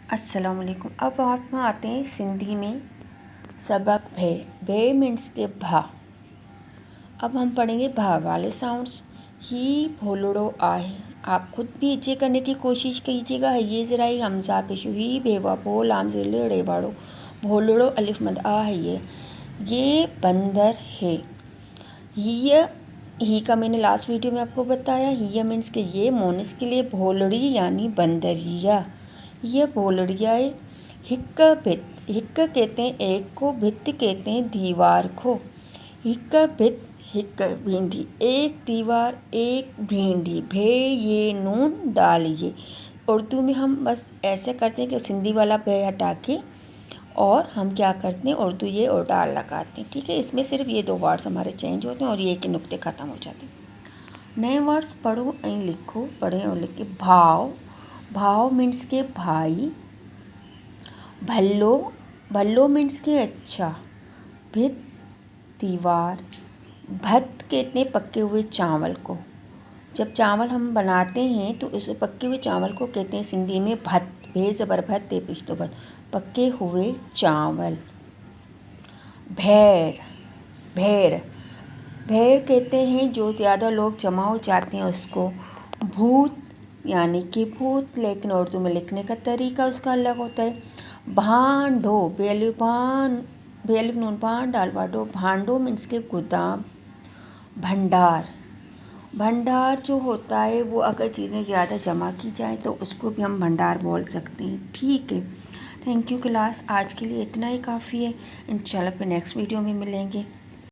अस्सलाम वालेकुम। अब आप आते हैं सिंधी में सबक भे। भे मीन्स के भा। अब हम पढ़ेंगे भा वाले साउंड्स। ही भोलड़ो आहे। आप खुद भी इचे करने की कोशिश कीजिएगा। ये ज़रा ही हमजा पेशु ही भेवा भो लाम ज़िले रेवाड़ो भोलड़ो अलिफ मद आ है। ये बंदर है। ही का मैंने लास्ट वीडियो में आपको बताया। ही मीन्स के ये मोनिस के लिए भोलड़ी यानी बंदरिया। ये भोलड़िया है। हिक्क भित। हिक्क कहते हैं एक को, भित्त कहते हैं दीवार को। हिक्क भित हिक्क भिंडी, एक दीवार एक भिंडी। भे ये नून डालिए। उर्दू में हम बस ऐसे करते हैं कि सिंधी वाला भे हटा के और हम क्या करते हैं उर्दू ये और डाल लगाते हैं। ठीक है, इसमें सिर्फ ये दो वर्ड्स हमारे चेंज होते हैं और ये के नुक्ते ख़त्म हो जाते हैं। नए वर्ड्स पढ़ो और लिखो। पढ़ें और लिख के भाव। भाव मीन्स के भाई। भल्लो। भल्लो मीन्स के अच्छा। भित दीवार। भत कहते हैं पके हुए चावल को। जब चावल हम बनाते हैं तो उस पके हुए चावल को कहते हैं सिंधी में भत। भे ज़बर भत ते पिश तो भत, पके हुए चावल। भैर। भैर। भैर कहते हैं जो ज़्यादा लोग जमा हो जाते हैं उसको। भूत यानी कि भूत, लेकिन उर्दू में लिखने का तरीका उसका अलग होता है। भांडो। बेलिफ नून भान डालवाडो। भांडो मीन्स के गोदाम। भंडार। भंडार जो होता है वो अगर चीज़ें ज़्यादा जमा की जाए तो उसको भी हम भंडार बोल सकते हैं। ठीक है, थैंक यू क्लास। आज के लिए इतना ही काफ़ी है। इंशाल्लाह फिर नेक्स्ट वीडियो में मिलेंगे।